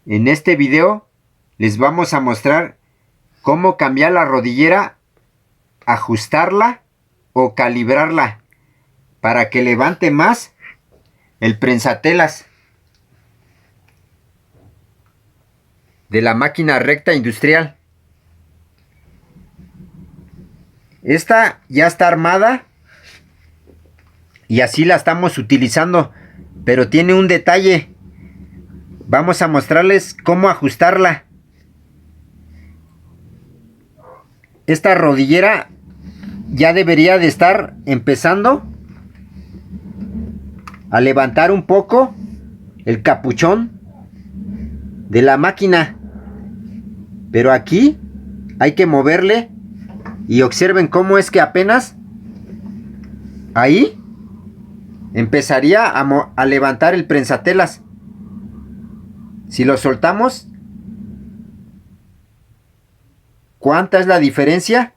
En este video les vamos a mostrar cómo cambiar la rodillera, ajustarla o calibrarla para que levante más el prensatelas de la máquina recta industrial. Esta ya está armada y así la estamos utilizando, pero tiene un detalle. Vamos a mostrarles cómo ajustarla. Esta rodillera ya debería de estar empezando a levantar un poco el capuchón de la máquina, pero aquí hay que moverle y observen cómo es que apenas ahí empezaría a levantar el prensatelas. Si lo soltamos, ¿cuánta es la diferencia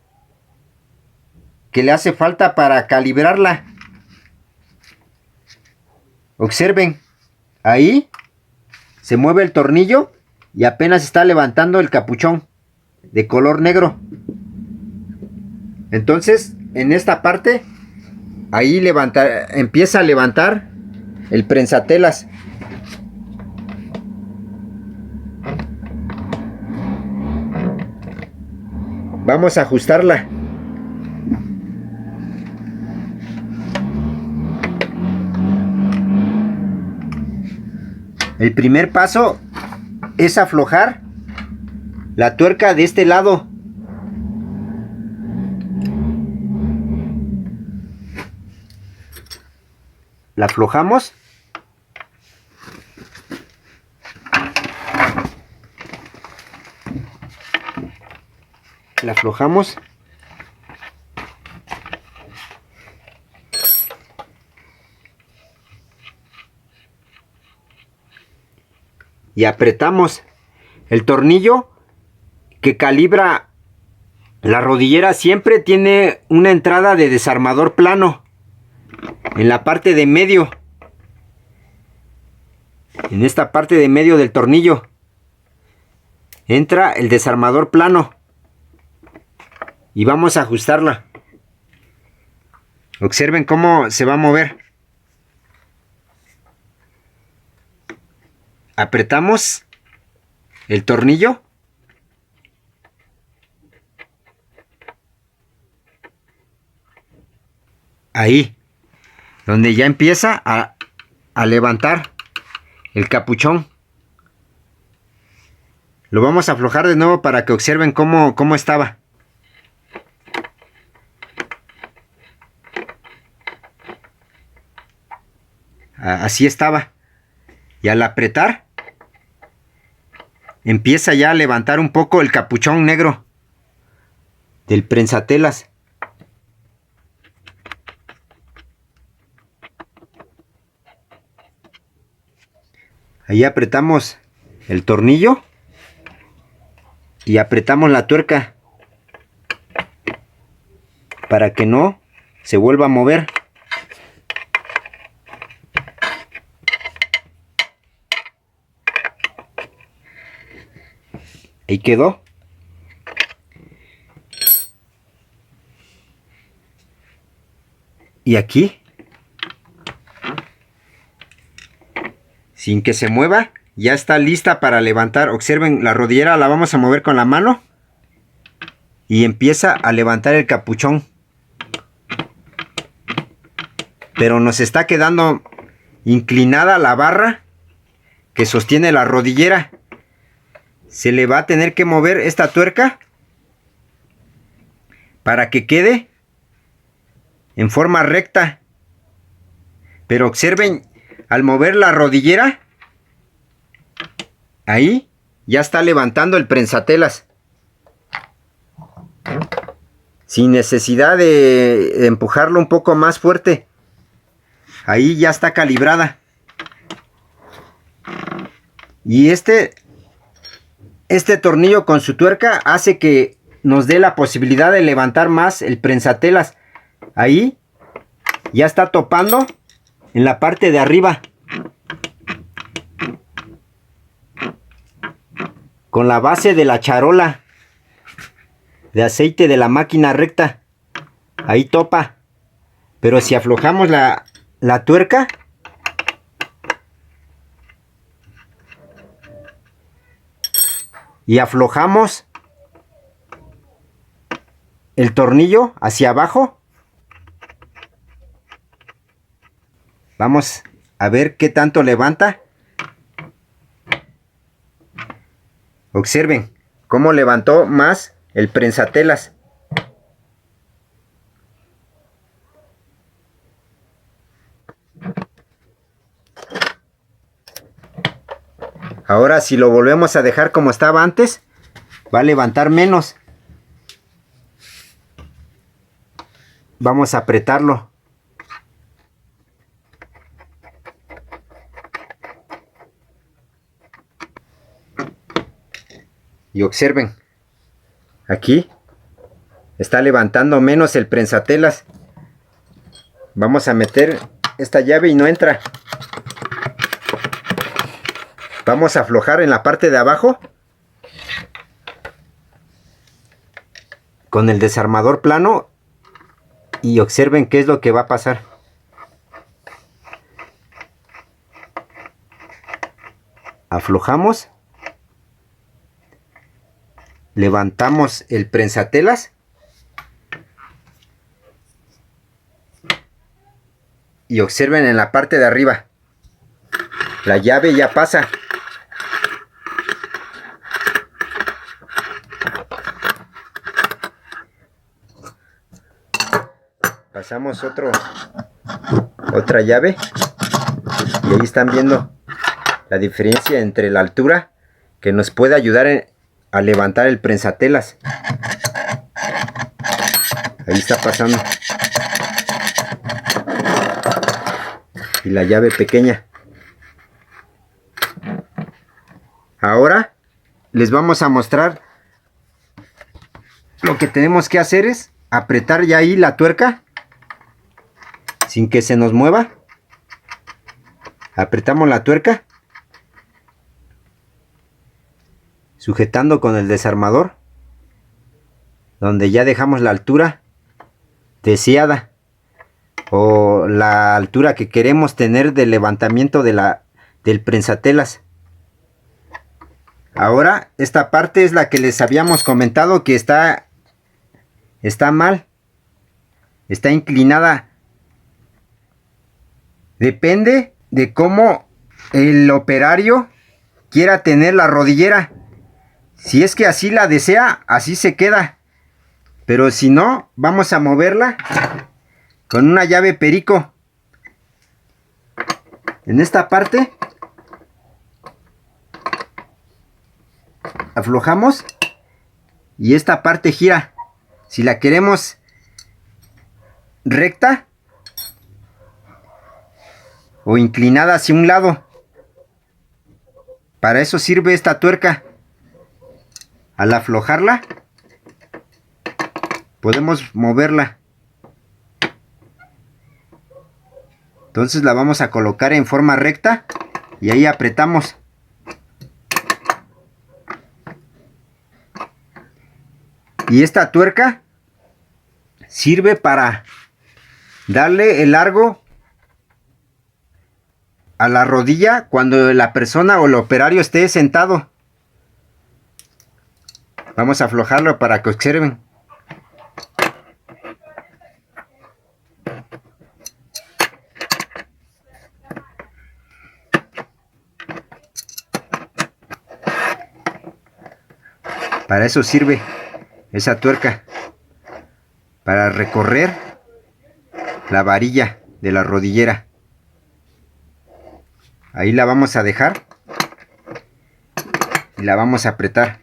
que le hace falta para calibrarla? Observen, ahí se mueve el tornillo y apenas está levantando el capuchón de color negro. Entonces, en esta parte, ahí empieza a levantar el prensatelas. Vamos a ajustarla. El primer paso es aflojar la tuerca de este lado. La aflojamos. La aflojamos. Y apretamos el tornillo que calibra la rodillera. Siempre tiene una entrada de desarmador plano en la parte de medio, en esta parte de medio del tornillo entra el desarmador plano y vamos a ajustarla. Observen cómo se va a mover. Apretamos el tornillo ahí, donde ya empieza a levantar el capuchón. Lo vamos a aflojar de nuevo para que observen cómo estaba. Así estaba. Y al apretar, empieza ya a levantar un poco el capuchón negro del prensatelas. Ahí apretamos el tornillo y apretamos la tuerca para que no se vuelva a mover. Ahí quedó. Y aquí, sin que se mueva, ya está lista para levantar. Observen, la rodillera la vamos a mover con la mano y empieza a levantar el capuchón. Pero nos está quedando inclinada la barra que sostiene la rodillera. Se le va a tener que mover esta tuerca para que quede en forma recta. Pero observen, al mover la rodillera, ahí ya está levantando el prensatelas sin necesidad de empujarlo un poco más fuerte. Ahí ya está calibrada. Y este tornillo con su tuerca hace que nos dé la posibilidad de levantar más el prensatelas. Ahí ya está topando en la parte de arriba. con la base de la charola de aceite de la máquina recta. Ahí topa. Pero si aflojamos la tuerca, y aflojamos el tornillo hacia abajo, vamos a ver qué tanto levanta. Observen cómo levantó más el prensatelas. Ahora si lo volvemos a dejar como estaba antes, va a levantar menos. Vamos a apretarlo. Y observen, aquí está levantando menos el prensatelas. Vamos a meter esta llave y no entra. Vamos a aflojar en la parte de abajo con el desarmador plano y observen qué es lo que va a pasar. Aflojamos, levantamos el prensatelas y observen en la parte de arriba, la llave ya pasa. Pasamos otra llave y ahí están viendo la diferencia entre la altura que nos puede ayudar a levantar el prensatelas. Ahí está pasando. Y la llave pequeña. Ahora les vamos a mostrar lo que tenemos que hacer es apretar ya ahí la tuerca sin que se nos mueva. Apretamos la tuerca sujetando con el desarmador, donde ya dejamos la altura deseada o la altura que queremos tener de levantamiento del prensatelas. Ahora esta parte es la que les habíamos comentado que está mal, está inclinada. Depende de cómo el operario quiera tener la rodillera. Si es que así la desea, así se queda. Pero si no, vamos a moverla con una llave perico. En esta parte aflojamos y esta parte gira. Si la queremos recta o inclinada hacia un lado, para eso sirve esta tuerca. Al aflojarla podemos moverla. Entonces la vamos a colocar en forma recta y ahí apretamos. Y esta tuerca sirve para darle el largo a la rodilla cuando la persona o el operario esté sentado. Vamos a aflojarlo para que observen. Para eso sirve esa tuerca, para recorrer la varilla de la rodillera. Ahí la vamos a dejar y la vamos a apretar.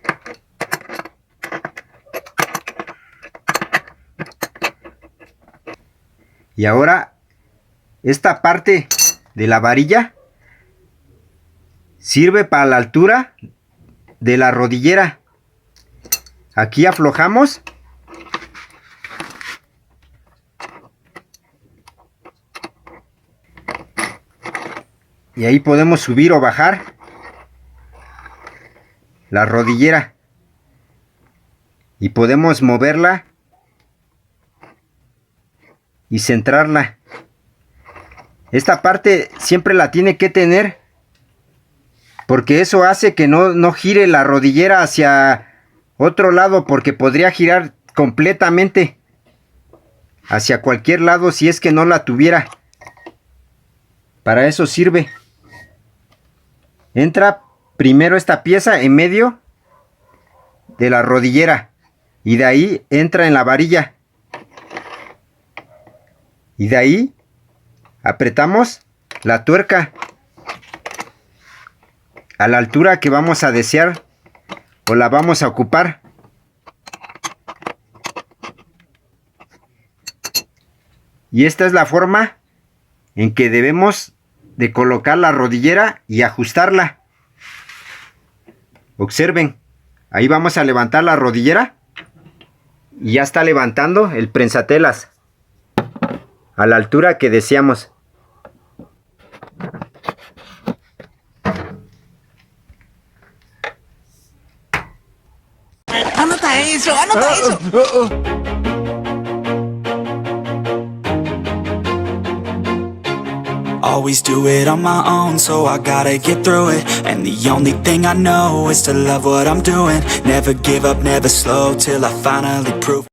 Y ahora esta parte de la varilla sirve para la altura de la rodillera. Aquí aflojamos y ahí podemos subir o bajar la rodillera. Y podemos moverla y centrarla. Esta parte siempre la tiene que tener, porque eso hace que no gire la rodillera hacia otro lado, porque podría girar completamente hacia cualquier lado si es que no la tuviera. Para eso sirve. Entra primero esta pieza en medio de la rodillera y de ahí entra en la varilla. Y de ahí apretamos la tuerca a la altura que vamos a desear o la vamos a ocupar. Y esta es la forma en que debemos de colocar la rodillera y ajustarla. Observen, ahí vamos a levantar la rodillera y ya está levantando el prensatelas a la altura que deseamos. Anota eso, anota eso. Always do it on my own, so I gotta get through it. And the only thing I know is to love what I'm doing. Never give up, never slow, till I finally prove